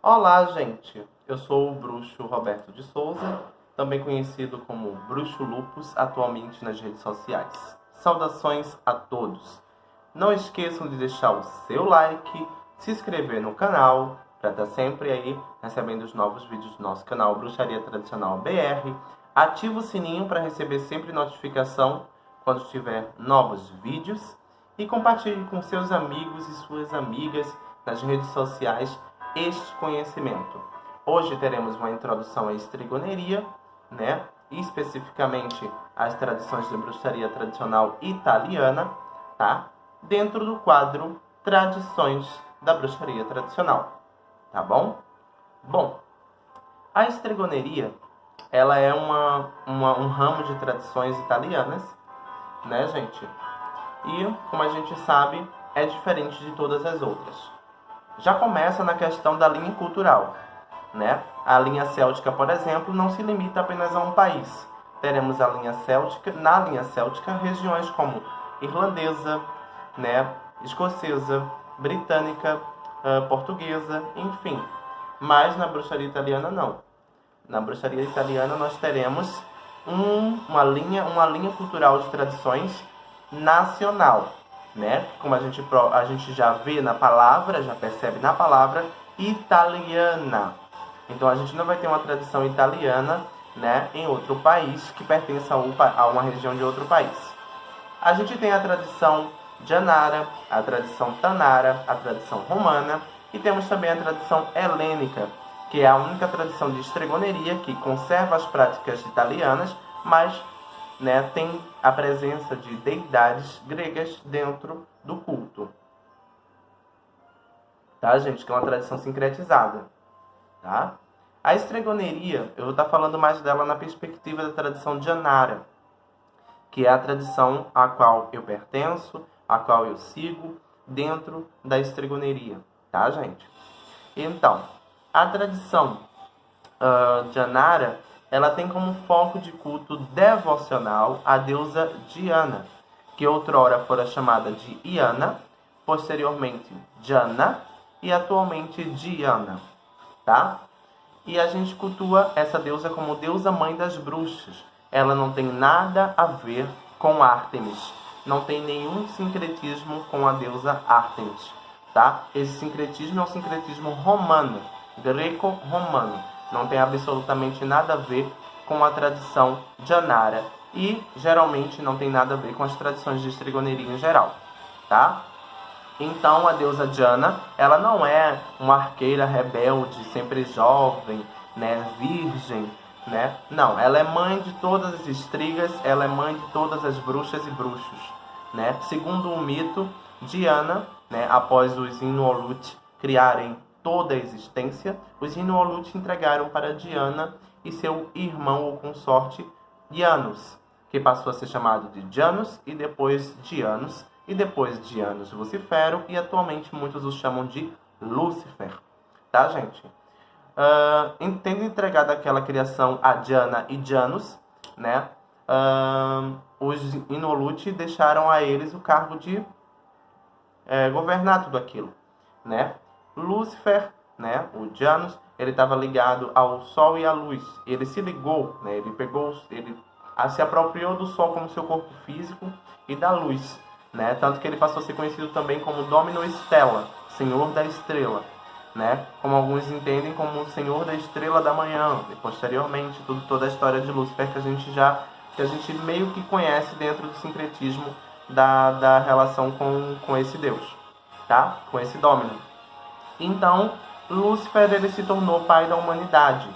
Olá, gente! Eu sou o bruxo Roberto de Souza, também conhecido como Bruxo Lupus, atualmente nas redes sociais. Saudações a todos! Não esqueçam de deixar o seu like, se inscrever no canal, para estar sempre aí recebendo os novos vídeos do nosso canal Bruxaria Tradicional BR. Ative o sininho para receber sempre notificação quando tiver novos vídeos. E compartilhe com seus amigos e suas amigas nas redes sociais este conhecimento. Hoje teremos uma introdução à estrigoneria, né? E especificamente às tradições de bruxaria tradicional italiana, tá? Dentro do quadro Tradições da Bruxaria Tradicional, tá bom? Bom, a estrigoneria, ela é um ramo de tradições italianas, né, gente? E, como a gente sabe, é diferente de todas as outras. Já começa na questão da linha cultural, né? A linha céltica, por exemplo, não se limita apenas a um país. Teremos a linha céltica, na linha céltica, regiões como irlandesa, né? Escocesa, britânica, portuguesa, enfim. Mas na bruxaria italiana, não. Na bruxaria italiana, nós teremos uma linha cultural de tradições nacional, né? Como a gente já vê na palavra, já percebe na palavra, italiana. Então a gente não vai ter uma tradição italiana, né, em outro país que pertença a uma região de outro país. A gente tem a tradição janara, a tradição tanara, a tradição romana e temos também a tradição helênica, que é a única tradição de estrigoneria que conserva as práticas italianas, mas, né, tem a presença de deidades gregas dentro do culto. Tá, gente? Que é uma tradição sincretizada. Tá? A estrigoneria, eu vou estar falando mais dela na perspectiva da tradição janara, que é a tradição a qual eu pertenço, a qual eu sigo dentro da estrigoneria. Tá, gente? Então, a tradição janara, ela tem como foco de culto devocional a deusa Diana, que outrora fora chamada de Iana, posteriormente Jana e atualmente Diana, tá? E a gente cultua essa deusa como deusa mãe das bruxas. Ela não tem nada a ver com Ártemis, não tem nenhum sincretismo com a deusa Ártemis, tá? Esse sincretismo é um sincretismo romano, greco-romano. Não tem absolutamente nada a ver com a tradição janara e geralmente não tem nada a ver com as tradições de estrigoneria em geral, tá? Então a deusa Diana, ela não é uma arqueira rebelde, sempre jovem, né, virgem, né? Não, ela é mãe de todas as estrigas, ela é mãe de todas as bruxas e bruxos, né? Segundo o mito, Diana, né, após os Inuolluth criarem toda a existência, os Inuolluth entregaram para Diana e seu irmão ou consorte Janus, que passou a ser chamado de Janus e depois Dianos, e depois Dianos Lucifero, e atualmente muitos os chamam de Lúcifer. Tá, gente? Tendo entregado aquela criação a Diana e Janus, né, os Inuolluth deixaram a eles o cargo de governar tudo aquilo, né? Lúcifer, né, o Janus, ele estava ligado ao Sol e à luz. Ele se ligou, né, ele se apropriou do Sol como seu corpo físico e da luz, né? Tanto que ele passou a ser conhecido também como Domino Stella, Senhor da Estrela, né? Como alguns entendem como o Senhor da Estrela da Manhã, e posteriormente toda a história de Lúcifer que a gente meio que conhece dentro do sincretismo da relação com esse Deus, tá? Com esse Domino. Então, Lúcifer, ele se tornou pai da humanidade,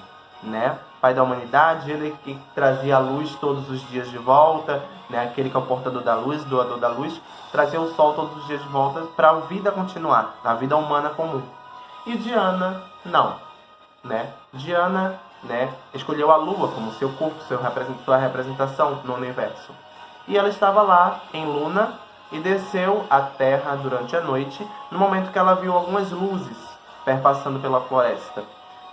né? Pai da humanidade, ele que trazia a luz todos os dias de volta, né? Aquele que é o portador da luz, doador da luz, trazia o sol todos os dias de volta para a vida continuar, a vida humana comum. E Diana, não, né? Diana, né, escolheu a lua como seu corpo, sua representação no universo. E ela estava lá em Luna e desceu à terra durante a noite, no momento que ela viu algumas luzes perpassando pela floresta.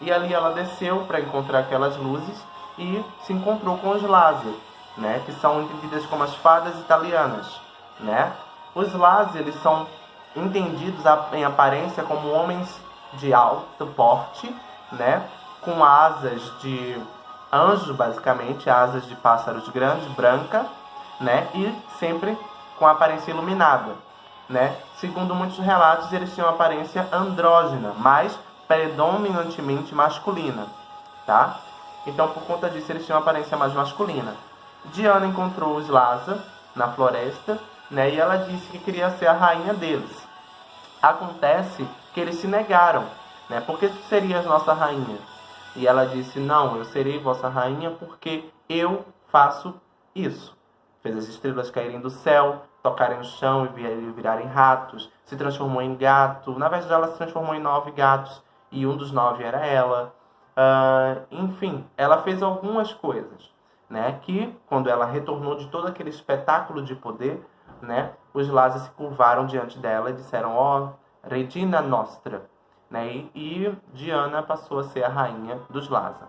E ali ela desceu para encontrar aquelas luzes e se encontrou com os Lazer, né, que são entendidas como as fadas italianas, né? Os Lazer, eles são entendidos em aparência como homens de alto porte, né? Com asas de anjos, basicamente, asas de pássaros grandes, branca, né? E sempre com aparência iluminada, né? Segundo muitos relatos, eles tinham aparência andrógena, mas predominantemente masculina, tá? Então, por conta disso, eles tinham uma aparência mais masculina. Diana encontrou os Lhasa na floresta, né? E ela disse que queria ser a rainha deles. Acontece que eles se negaram, né? Por que tu serias nossa rainha? E ela disse, não, eu serei vossa rainha porque eu faço isso. Fez as estrelas caírem do céu, tocarem no chão e virarem ratos, se transformou em gato. Na verdade, ela se transformou em 9 gatos e um dos 9 era ela. Enfim, ela fez algumas coisas, né? Que, quando ela retornou de todo aquele espetáculo de poder, né? Os Lhasa se curvaram diante dela e disseram, ó, Regina Nostra. Né? E Diana passou a ser a rainha dos Lhasa.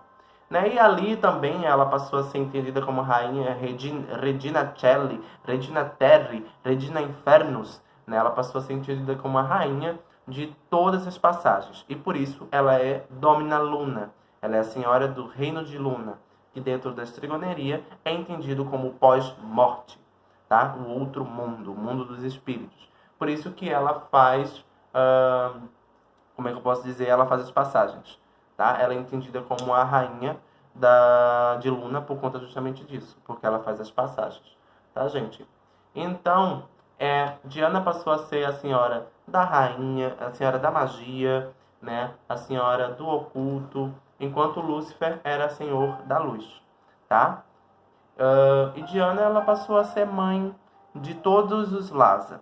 Né? E ali também ela passou a ser entendida como rainha Regina Celli, Regina Terri, Regina Infernus. Né? Ela passou a ser entendida como a rainha de todas as passagens. E por isso ela é Domina Luna. Ela é a senhora do reino de Luna, que dentro da estrigoneria é entendido como pós-morte, tá? O outro mundo, o mundo dos espíritos. Por isso que ela faz... como é que eu posso dizer? Ela faz as passagens, tá? Ela é entendida como a rainha de Luna por conta justamente disso, porque ela faz as passagens, tá, gente? Então, Diana passou a ser a senhora da rainha, a senhora da magia, né? A senhora do oculto, enquanto Lúcifer era senhor da luz, tá? E Diana, ela passou a ser mãe de todos os Lhasa.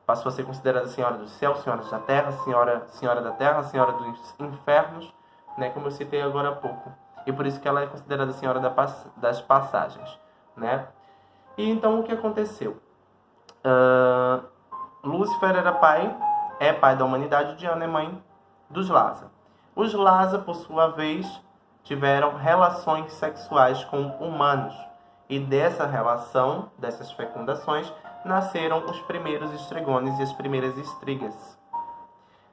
Passou a ser considerada Senhora do Céu, Senhora da Terra, Senhora da Terra, Senhora dos Infernos, né, como eu citei agora há pouco. E por isso que ela é considerada Senhora das Passagens, né? E então o que aconteceu? Lúcifer é pai da humanidade, Diana é mãe dos Lhasa. Os Lhasa, por sua vez, tiveram relações sexuais com humanos. E dessa relação, dessas fecundações, nasceram os primeiros estrigones e as primeiras estrigas,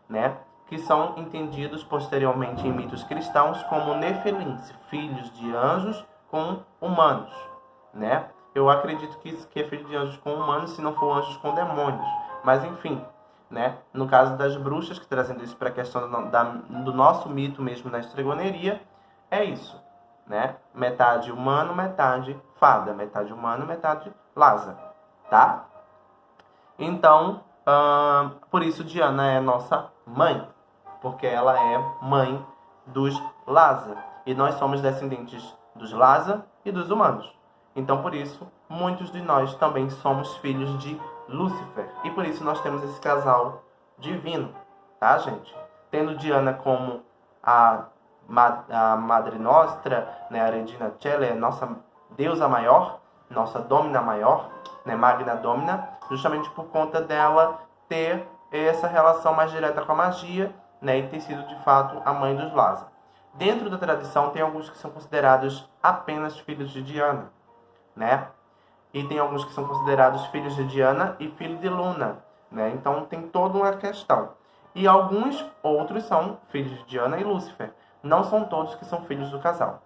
né? Que são entendidos posteriormente em mitos cristãos como Nefelins, filhos de anjos com humanos, né? Eu acredito que isso que é filho de anjos com humanos, se não for anjos com demônios. Mas enfim, né? No caso das bruxas, que trazendo isso para a questão do nosso mito mesmo na estrigoneria, é isso, né? Metade humano, metade fada. Metade humano, metade Lhasa, tá? Então, por isso Diana é nossa mãe, porque ela é mãe dos Lhasa. E nós somos descendentes dos Lhasa e dos humanos. Então, por isso, muitos de nós também somos filhos de Lúcifer. E por isso nós temos esse casal divino, tá, gente? Tendo Diana como a Madre Nostra, né, a Regina Celli, nossa deusa maior, nossa Domina maior, né, Magna Domina, justamente por conta dela ter essa relação mais direta com a magia, né, e ter sido, de fato, a mãe dos Lhasa. Dentro da tradição, tem alguns que são considerados apenas filhos de Diana, né? E tem alguns que são considerados filhos de Diana e filho de Luna, né? Então, tem toda uma questão. E alguns outros são filhos de Diana e Lúcifer. Não são todos que são filhos do casal,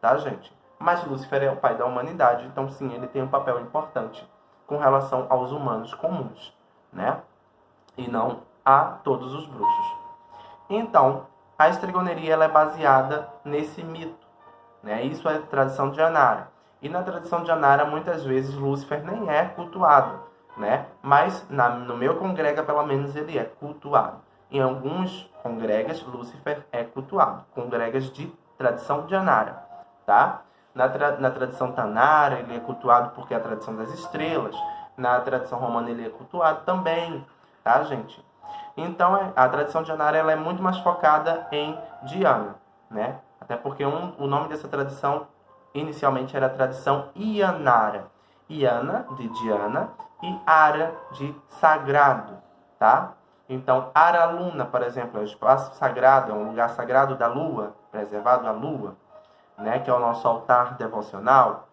tá, gente? Mas Lúcifer é o pai da humanidade, então sim, ele tem um papel importante com relação aos humanos comuns, né? E não a todos os bruxos. Então, a estrigoneria ela é baseada nesse mito, né? Isso é tradição de Anara. E na tradição de Anara, muitas vezes, Lúcifer nem é cultuado, né? Mas no meu congrega, pelo menos, ele é cultuado. Em alguns congregas, Lúcifer é cultuado. Congregas de tradição de Anara, tá? Na tradição Tanara, ele é cultuado porque é a tradição das estrelas. Na tradição romana, ele é cultuado também, tá, gente? Então, a tradição de Anara ela é muito mais focada em Diana, né? Até porque o nome dessa tradição, inicialmente, era a tradição Ianara. Iana, de Diana, e Ara, de sagrado, tá? Então, Ara Luna, por exemplo, é o espaço sagrado, é um lugar sagrado da lua, preservado à lua, né? Que é o nosso altar devocional,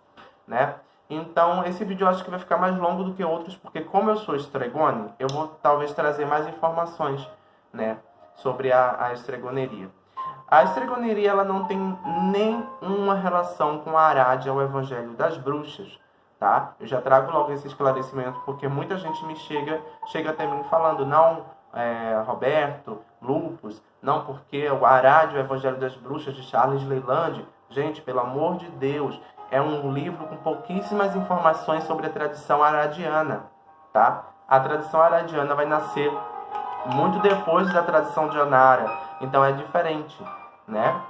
né? Então, esse vídeo eu acho que vai ficar mais longo do que outros, porque como eu sou estregone, eu vou talvez trazer mais informações, né, sobre a estregoneria. A estregoneria ela não tem nenhuma relação com a Arádia ou o Evangelho das Bruxas, tá? Eu já trago logo esse esclarecimento porque muita gente chega até mim falando, não, Roberto, Lupus, não, porque o Arádia, o Evangelho das Bruxas de Charles Leyland, gente, pelo amor de Deus, é um livro com pouquíssimas informações sobre a tradição aradiana, tá? A tradição aradiana vai nascer muito depois da tradição de Onara, então é diferente, né?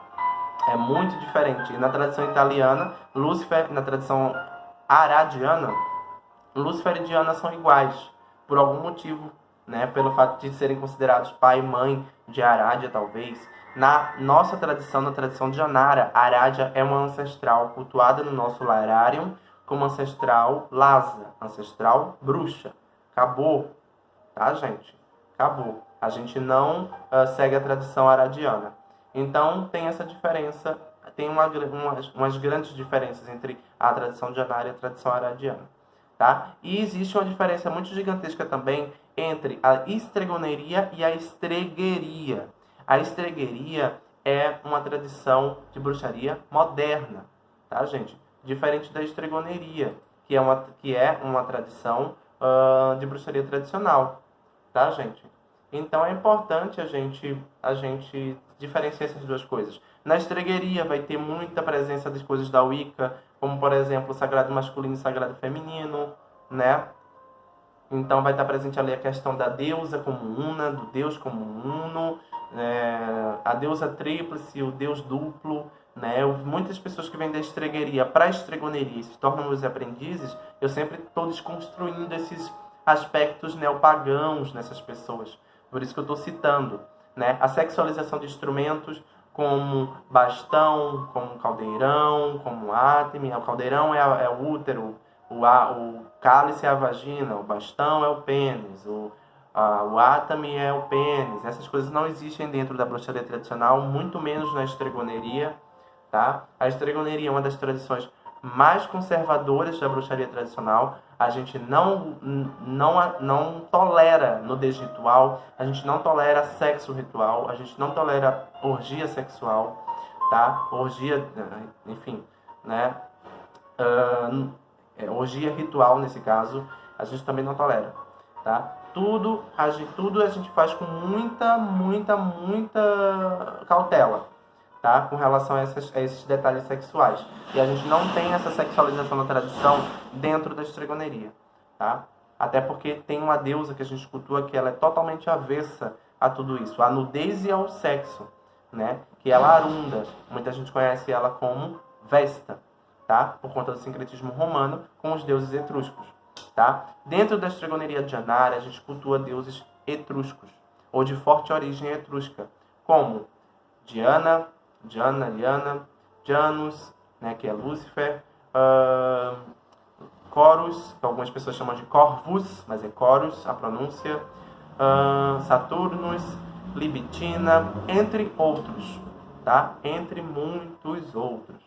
É muito diferente. E na tradição italiana, Lúcifer, na tradição aradiana, Lúcifer e Diana são iguais, por algum motivo, né? Pelo fato de serem considerados pai e mãe de Arádia, talvez. Na nossa tradição, na tradição de Onara, Arádia é uma ancestral cultuada no nosso Lararium como ancestral Lhasa, ancestral bruxa. Acabou, tá, gente? Acabou. A gente não segue a tradição aradiana. Então, tem essa diferença, tem umas grandes diferenças entre a tradição de Onara e a tradição aradiana. Tá? E existe uma diferença muito gigantesca também entre a estregoneria e a estregueria. A estregueria é uma tradição de bruxaria moderna, tá, gente? Diferente da estregoneria, que é uma tradição de bruxaria tradicional, tá, gente? Então é importante a gente diferenciar essas duas coisas. Na estregueria vai ter muita presença das coisas da Wicca, como por exemplo o sagrado masculino e o sagrado feminino, né? Então vai estar presente ali a questão da deusa como una, do deus como uno, a deusa tríplice, o deus duplo, né? Muitas pessoas que vêm da estregueria para a estregoneria e se tornam meus aprendizes, eu sempre estou desconstruindo esses aspectos neopagãos nessas pessoas. Por isso que eu estou citando, né? A sexualização de instrumentos como bastão, como caldeirão, como áteme. O caldeirão é o útero, o cálice é a vagina, o bastão é o pênis, o átame é o pênis. Essas coisas não existem dentro da bruxaria tradicional, muito menos na estregoneria, tá? A estregoneria é uma das tradições mais conservadoras da bruxaria tradicional. A gente não tolera nudez ritual, a gente não tolera sexo ritual, a gente não tolera orgia sexual, tá? Orgia, enfim, né? Orgia ritual, nesse caso, a gente também não tolera, tá? Tudo a gente faz com muita cautela, tá? Com relação a esses detalhes sexuais. E a gente não tem essa sexualização da tradição dentro da estregoneria, tá? Até porque tem uma deusa que a gente cultua que ela é totalmente avessa a tudo isso, a nudez e ao sexo, né? Que é a Arunda. Muita gente conhece ela como Vesta, tá? Por conta do sincretismo romano com os deuses etruscos, tá? Dentro da estregoneria de Onara, a gente cultua deuses etruscos, ou de forte origem etrusca, como Diana, Janus, né, que é Lúcifer, Corus, que algumas pessoas chamam de Corvus, mas é Corus a pronúncia, Saturnus, Libitina, entre outros, tá? Entre muitos outros,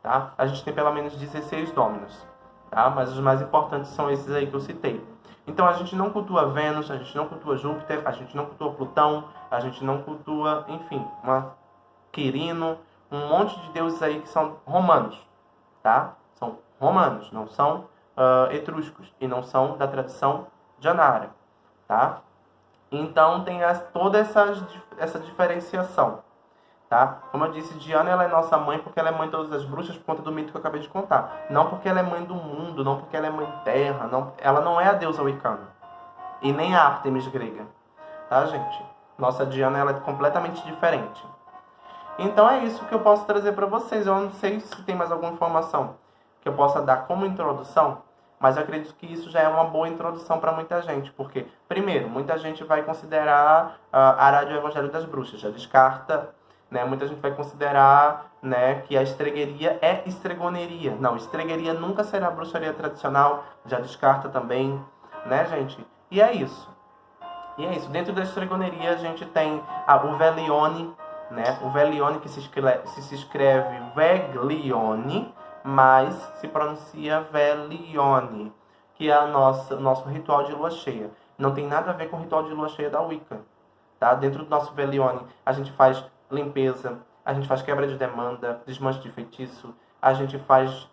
tá? A gente tem pelo menos 16 Dominus, tá? Mas os mais importantes são esses aí que eu citei. Então a gente não cultua Vênus, a gente não cultua Júpiter, a gente não cultua Plutão, a gente não cultua, enfim, Quirino, um monte de deuses aí que são romanos, tá? São romanos, não são etruscos e não são da tradição de Onara, tá? Então tem toda essa diferenciação, tá? Como eu disse, Diana ela é nossa mãe porque ela é mãe de todas as bruxas por conta do mito que eu acabei de contar. Não porque ela é mãe do mundo, não porque ela é mãe terra, não, ela não é a deusa wicana e nem a Ártemis grega, tá, gente? Nossa Diana ela é completamente diferente. Então é isso que eu posso trazer para vocês. Eu não sei se tem mais alguma informação que eu possa dar como introdução, mas eu acredito que isso já é uma boa introdução para muita gente, porque, primeiro, muita gente vai considerar a Arádia o Evangelho das Bruxas, já descarta, né? Muita gente vai considerar, né, que a estregueria é estregoneria. Não, estregueria nunca será bruxaria tradicional, já descarta também, né, gente? E é isso. Dentro da estregoneria a gente tem o Velione, né? O Velione que se escreve Veglione, mas se pronuncia Velione, que é o nosso ritual de lua cheia. Não tem nada a ver com o ritual de lua cheia da Wicca, tá? Dentro do nosso Velione, a gente faz limpeza, a gente faz quebra de demanda, desmanche de feitiço, a gente faz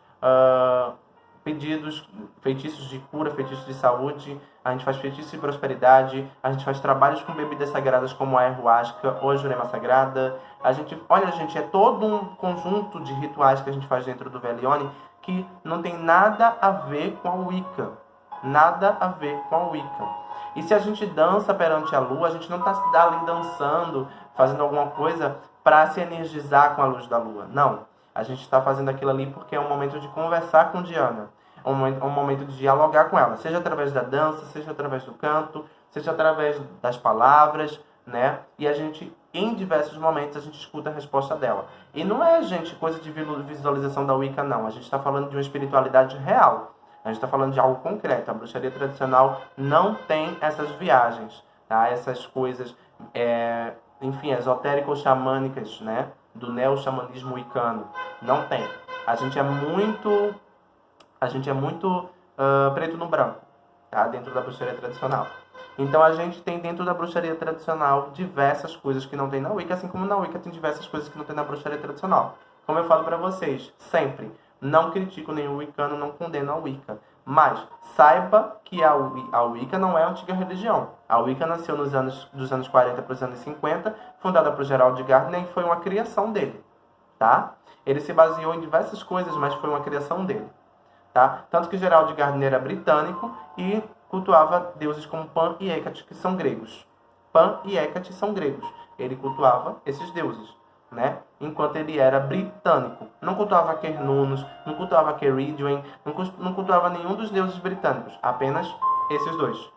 pedidos, feitiços de cura, feitiços de saúde, a gente faz feitiços de prosperidade, a gente faz trabalhos com bebidas sagradas como a ayahuasca ou a jurema sagrada. Olha, gente, é todo um conjunto de rituais que a gente faz dentro do Velione que não tem nada a ver com a Wicca. Nada a ver com a Wicca. E se a gente dança perante a lua, a gente não está ali dançando, fazendo alguma coisa para se energizar com a luz da lua. Não. A gente está fazendo aquilo ali porque é um momento de conversar com Diana. É um momento de dialogar com ela. Seja através da dança, seja através do canto, seja através das palavras, né? E a gente, em diversos momentos, a gente escuta a resposta dela. E não é, gente, coisa de visualização da Wicca, não. A gente está falando de uma espiritualidade real. A gente está falando de algo concreto. A bruxaria tradicional não tem essas viagens, tá? Essas coisas, enfim, esotéricas, xamânicas, né? Do neo-xamanismo wicano. Não tem. A gente é muito preto no branco, tá? Dentro da bruxaria tradicional. Então a gente tem dentro da bruxaria tradicional diversas coisas que não tem na Wicca, assim como na Wicca tem diversas coisas que não tem na bruxaria tradicional. Como eu falo para vocês, sempre, não critico nenhum wicano, não condeno a Wicca. Mas saiba que a Wicca não é a antiga religião. A Wicca nasceu dos anos 40 para os anos 50, fundada por Gerald Gardner, e foi uma criação dele, tá? Ele se baseou em diversas coisas, mas foi uma criação dele, tá? Tanto que Gerald Gardner era britânico e cultuava deuses como Pan e Hecate, que são gregos. Pan e Hecate são gregos. Ele cultuava esses deuses, né? Enquanto ele era britânico. Não cultuava Cernunnos, não cultuava Ceridwen, não cultuava nenhum dos deuses britânicos. Apenas esses dois,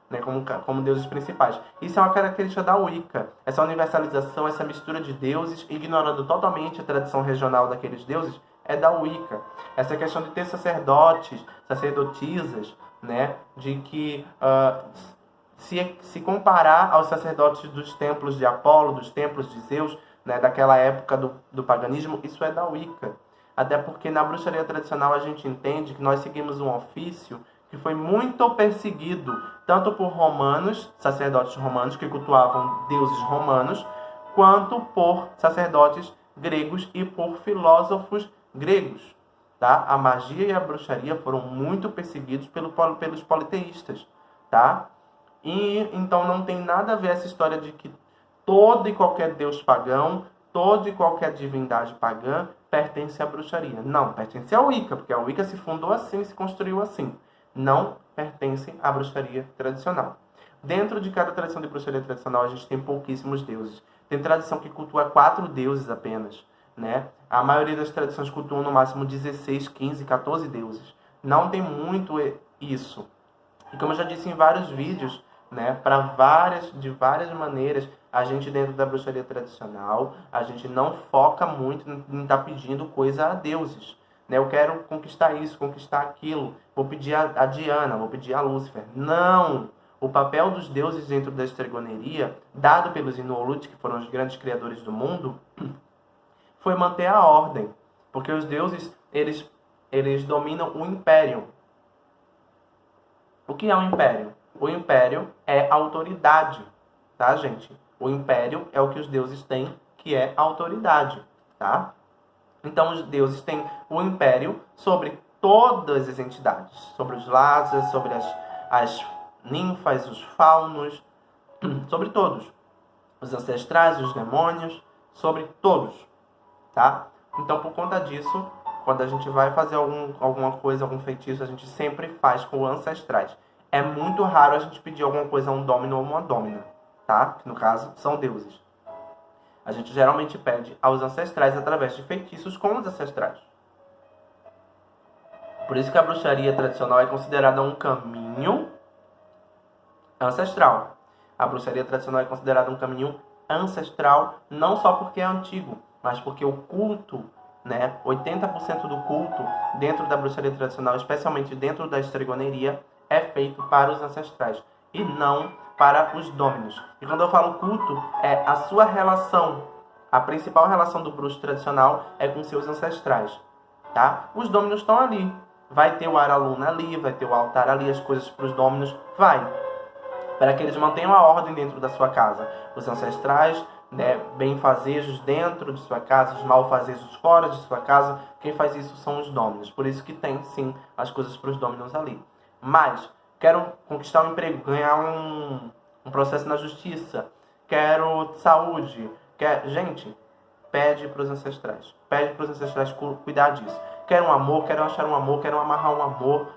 né? Como deuses principais. Isso é uma característica da Wicca. Essa universalização, essa mistura de deuses, ignorando totalmente a tradição regional daqueles deuses, é da Wicca. Essa questão de ter sacerdotes, sacerdotisas, né? De que se comparar aos sacerdotes dos templos de Apolo, dos templos de Zeus, né, daquela época do paganismo, isso é da Wicca. Até porque na bruxaria tradicional a gente entende que nós seguimos um ofício que foi muito perseguido, tanto por romanos, sacerdotes romanos que cultuavam deuses romanos, quanto por sacerdotes gregos e por filósofos gregos. Tá? A magia e a bruxaria foram muito perseguidos pelos politeístas. Tá? E então não tem nada a ver essa história de que todo e qualquer deus pagão, toda e qualquer divindade pagã pertence à bruxaria. Não, pertence à Wicca, porque a Wicca se fundou assim, se construiu assim. Não pertence à bruxaria tradicional. Dentro de cada tradição de bruxaria tradicional, a gente tem pouquíssimos deuses. Tem tradição que cultua 4 deuses apenas, né? A maioria das tradições cultuam no máximo 16, 15, 14 deuses. Não tem muito isso. E como eu já disse em vários vídeos, né, de várias maneiras, a gente dentro da bruxaria tradicional, a gente não foca muito em estar pedindo coisa a deuses. Né? Eu quero conquistar isso, conquistar aquilo, vou pedir a Diana, vou pedir a Lúcifer. Não! O papel dos deuses dentro da estregoneria, dado pelos Inuit, que foram os grandes criadores do mundo, foi manter a ordem. Porque os deuses, eles dominam o império. O que é o império? O império é a autoridade, tá, gente? O império é o que os deuses têm, que é a autoridade, tá? Então, os deuses têm o império sobre todas as entidades. Sobre os Lhasa, sobre as ninfas, os faunos, sobre todos. Os ancestrais, os demônios, sobre todos, tá? Então, por conta disso, quando a gente vai fazer alguma coisa, algum feitiço, a gente sempre faz com ancestrais. É muito raro a gente pedir alguma coisa a um domino ou uma domina, tá? Que no caso são deuses. A gente geralmente pede aos ancestrais através de feitiços com os ancestrais. Por isso que a bruxaria tradicional é considerada um caminho ancestral. A bruxaria tradicional é considerada um caminho ancestral não só porque é antigo, mas porque o culto, né, 80% do culto dentro da bruxaria tradicional, especialmente dentro da estregoneria, é feito para os ancestrais e não para os dominos. E quando eu falo culto, é a sua relação, a principal relação do bruxo tradicional é com seus ancestrais, tá? Os dominos estão ali. Vai ter o Araluna ali, vai ter o altar ali, as coisas para os dominos, vai. para que eles mantenham a ordem dentro da sua casa. Os ancestrais, né, benfazejos dentro de sua casa, os malfazejos fora de sua casa. Quem faz isso são os Dominus. Por isso que tem, sim, as coisas para os Dominus ali. Mas, quero conquistar um emprego, ganhar um processo na justiça, quero saúde, gente, pede para os ancestrais. Pede para os ancestrais cuidar disso. Quero um amor, quero achar um amor, quero amarrar um amor.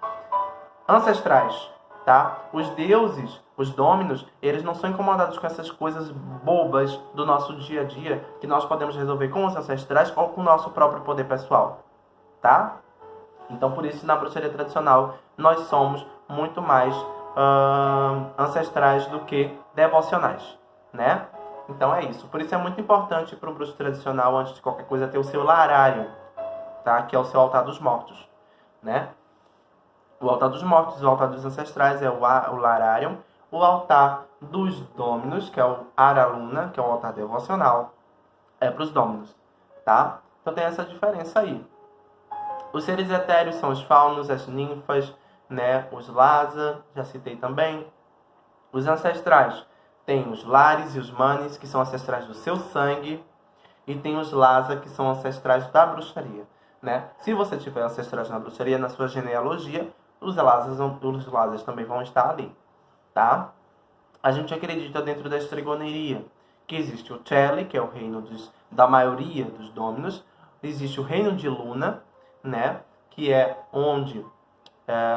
Ancestrais, tá? Os deuses, os Dominus, eles não são incomodados com essas coisas bobas do nosso dia a dia que nós podemos resolver com os ancestrais ou com o nosso próprio poder pessoal, tá? Então, por isso, na bruxaria tradicional, nós somos muito mais ancestrais do que devocionais, né? Então é isso. Por isso é muito importante para o bruxo tradicional, antes de qualquer coisa, ter o seu larário, tá? Que é o seu altar dos mortos, né? O altar dos mortos, o altar dos ancestrais é o larário. O altar dos Dominus, que é o Araluna, que é o altar devocional, é para os Dominus, tá? Então tem essa diferença aí. Os seres etéreos são os faunos, as ninfas, né? Os Lhasa, já citei também. Os ancestrais tem os Lares e os Manes, que são ancestrais do seu sangue, e tem os Lhasa, que são ancestrais da bruxaria, né? Se você tiver ancestrais na bruxaria, na sua genealogia, os Lhasas também vão estar ali, tá? A gente acredita dentro da estregoneria que existe o Cheli, que é o reino da maioria dos Dominus, existe o reino de Luna, né? Que é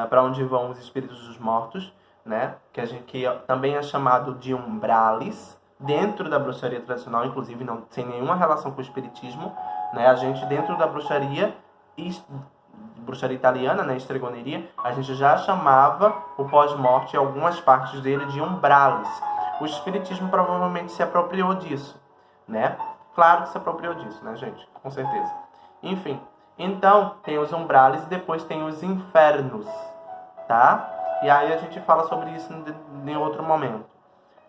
para onde vão os espíritos dos mortos, né? Que também é chamado de umbralis, dentro da bruxaria tradicional, inclusive não sem nenhuma relação com o espiritismo, né? A gente dentro da bruxaria italiana, né, estregoneria, a gente já chamava o pós-morte, algumas partes dele, de umbralis. O espiritismo provavelmente se apropriou disso, né? Claro que se apropriou disso, né, gente? Com certeza. Enfim, então tem os umbralis e depois tem os infernos, tá? E aí a gente fala sobre isso em outro momento,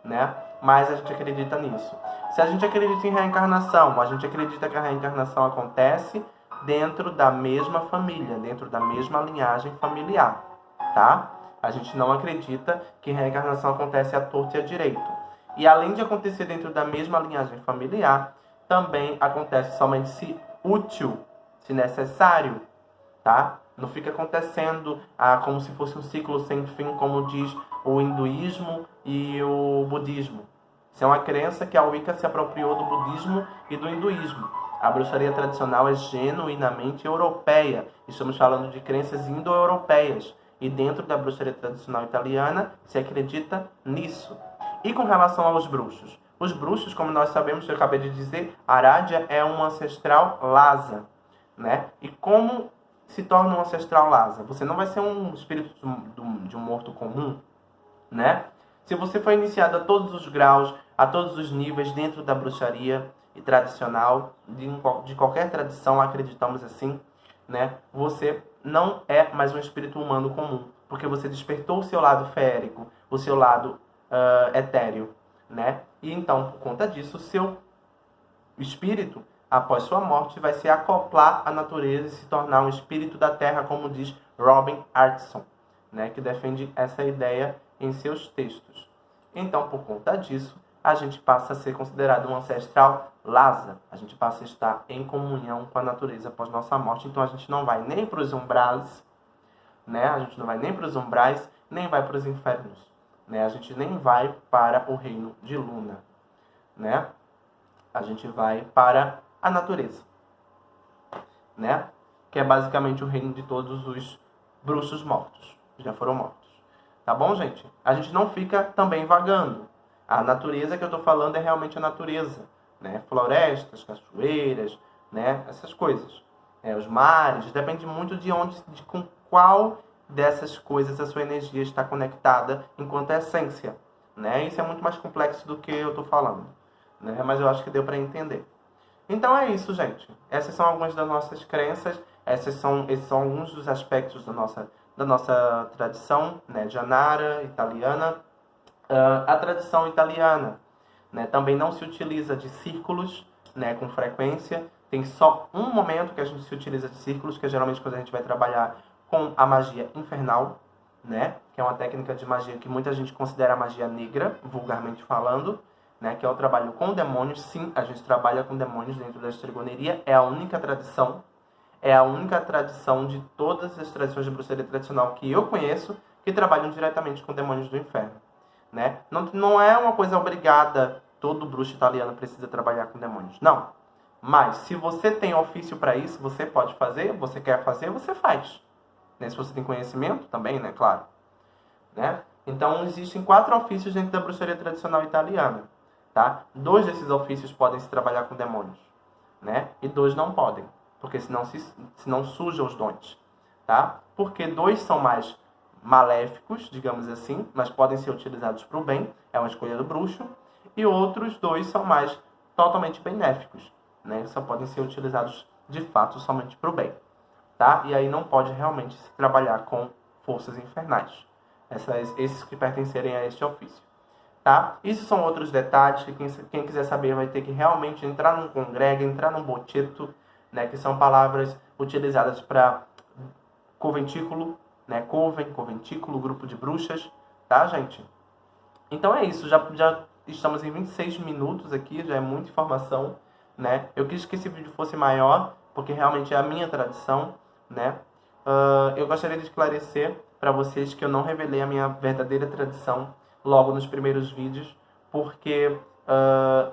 né? Mas a gente acredita nisso. Se a gente acredita em reencarnação, a gente acredita que a reencarnação acontece dentro da mesma família, dentro da mesma linhagem familiar, tá? A gente não acredita que reencarnação acontece à torta e à direito. E além de acontecer dentro da mesma linhagem familiar, também acontece somente se útil, se necessário, tá? Não fica acontecendo como se fosse um ciclo sem fim, como diz o hinduísmo e o budismo. Isso é uma crença que a Wicca se apropriou do budismo e do hinduísmo. A bruxaria tradicional é genuinamente europeia. Estamos falando de crenças indo-europeias. E dentro da bruxaria tradicional italiana se acredita nisso. E com relação aos bruxos? Os bruxos, como nós sabemos, eu acabei de dizer, Aradia é um ancestral Lhasa, né? E como se torna um ancestral Lhasa? Você não vai ser um espírito de um morto comum, né? Se você foi iniciado a todos os graus, a todos os níveis dentro da bruxaria e tradicional, de qualquer tradição, acreditamos assim, né? Você não é mais um espírito humano comum, porque você despertou o seu lado feérico, o seu lado etéreo, né? E então, por conta disso, o seu espírito, após sua morte, vai se acoplar à natureza e se tornar um espírito da terra, como diz Robin Artson, né? Que defende essa ideia em seus textos. Então, por conta disso, a gente passa a ser considerado um ancestral Lhasa. A gente passa a estar em comunhão com a natureza após nossa morte. Então, a gente não vai nem para os umbrais, né? A gente não vai nem para os umbrais, nem vai para os infernos, né? A gente nem vai para o reino de Luna, né? A gente vai para a natureza, né? Que é basicamente o reino de todos os bruxos mortos, que já foram mortos. Tá bom, gente? A gente não fica também vagando. A natureza que eu estou falando é realmente a natureza, né? Florestas, cachoeiras, né? Essas coisas. Os mares, depende muito com qual dessas coisas a sua energia está conectada enquanto essência, né? Isso é muito mais complexo do que eu estou falando, né? Mas eu acho que deu para entender. Então é isso, gente. Essas são algumas das nossas crenças, esses são alguns dos aspectos da nossa tradição, né, janara, italiana. A tradição italiana, né, também não se utiliza de círculos, né, com frequência. Tem só um momento que a gente se utiliza de círculos, que é geralmente quando a gente vai trabalhar com a magia infernal, né? Que é uma técnica de magia que muita gente considera magia negra, vulgarmente falando, né? Que é o trabalho com demônios. Sim, a gente trabalha com demônios dentro da estregoneria. É a única tradição de todas as tradições de bruxaria tradicional que eu conheço que trabalham diretamente com demônios do inferno, né? Não é uma coisa obrigada, todo bruxo italiano precisa trabalhar com demônios. Não. Mas, se você tem ofício para isso, você pode fazer, você quer fazer, você faz. Né? Se você tem conhecimento também, né? Claro. Né? Então, existem 4 ofícios dentro da bruxaria tradicional italiana. Tá? 2 desses ofícios podem se trabalhar com demônios, né? E 2 não podem, porque senão sujam os dons. Tá? Porque 2 são mais maléficos, digamos assim, mas podem ser utilizados para o bem, é uma escolha do bruxo. E outros 2 são mais totalmente benéficos, né? Só podem ser utilizados de fato somente para o bem. Tá? E aí não pode realmente se trabalhar com forças infernais. Esses que pertencerem a este ofício. Tá? Isso são outros detalhes que quem quiser saber vai ter que realmente entrar num congrega, entrar num bocheto, né? Que são palavras utilizadas para conventículo, né? Coven, conventículo, grupo de bruxas, tá, gente? Então é isso, já estamos em 26 minutos aqui, já é muita informação, né? Eu quis que esse vídeo fosse maior, porque realmente é a minha tradição, né? Eu gostaria de esclarecer para vocês que eu não revelei a minha verdadeira tradição logo nos primeiros vídeos, porque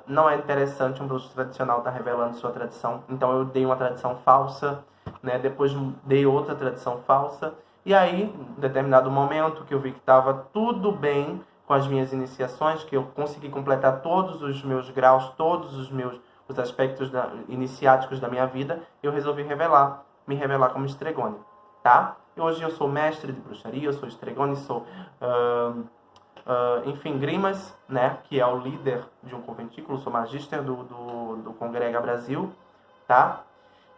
não é interessante um bruxo tradicional estar revelando sua tradição. Então eu dei uma tradição falsa, né? Depois dei outra tradição falsa, e aí, em determinado momento que eu vi que estava tudo bem com as minhas iniciações, que eu consegui completar todos os meus graus, todos os aspectos iniciáticos da minha vida, eu resolvi me revelar como estregone, tá? E hoje eu sou mestre de bruxaria, eu sou estregone, sou, enfim, Grimas, né? Que é o líder de um conventículo, sou magíster do Congrega Brasil, tá?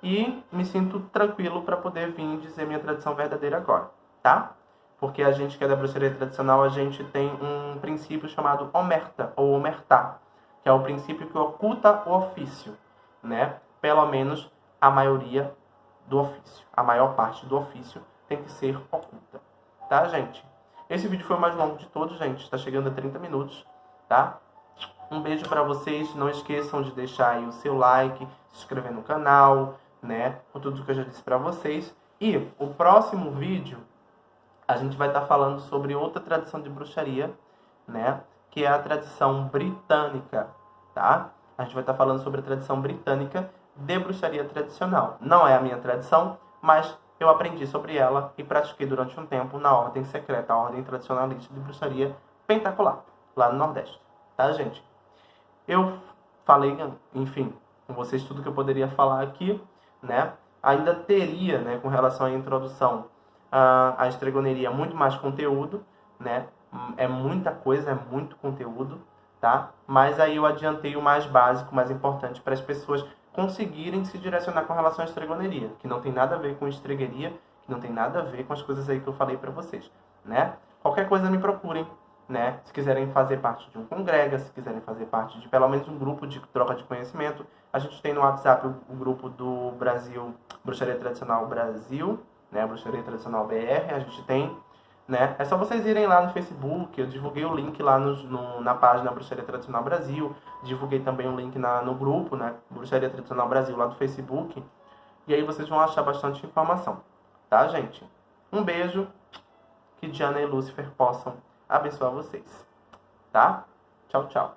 E me sinto tranquilo para poder vir dizer minha tradição verdadeira agora, tá? Porque a gente que é da bruxaria tradicional, a gente tem um princípio chamado omerta, ou omertá, que é o princípio que oculta o ofício, né? Pelo menos a maioria do ofício, a maior parte do ofício tem que ser oculta, tá, gente? Esse vídeo foi o mais longo de todos, gente, está chegando a 30 minutos, tá? Um beijo para vocês, não esqueçam de deixar aí o seu like, se inscrever no canal, né? Com tudo que eu já disse para vocês. E o próximo vídeo a gente vai estar falando sobre outra tradição de bruxaria, né? Que é a tradição britânica, tá? A gente vai estar falando sobre a tradição britânica de bruxaria tradicional. Não é a minha tradição, mas eu aprendi sobre ela e pratiquei durante um tempo na ordem secreta, a ordem tradicionalista de bruxaria Pentacular, lá no Nordeste, tá, gente? Eu falei, enfim, com vocês tudo que eu poderia falar aqui, né? Ainda teria, né, com relação à introdução à estregoneria, muito mais conteúdo, né? É muita coisa, é muito conteúdo, tá? Mas aí eu adiantei o mais básico, mais importante para as pessoas conseguirem se direcionar com relação à estregoneria, que não tem nada a ver com estregueria, que não tem nada a ver com as coisas aí que eu falei para vocês, né? Qualquer coisa me procurem, né? Se quiserem fazer parte de um congrega, se quiserem fazer parte de pelo menos um grupo de troca de conhecimento, a gente tem no WhatsApp o grupo do Brasil, Bruxaria Tradicional Brasil, né? Bruxaria Tradicional BR, a gente tem, né? É só vocês irem lá no Facebook, eu divulguei o link lá na página Bruxaria Tradicional Brasil, divulguei também o link no grupo, né? Bruxaria Tradicional Brasil lá do Facebook, e aí vocês vão achar bastante informação, tá, gente? Um beijo, que Diana e Lúcifer possam abençoar vocês, tá? Tchau, tchau.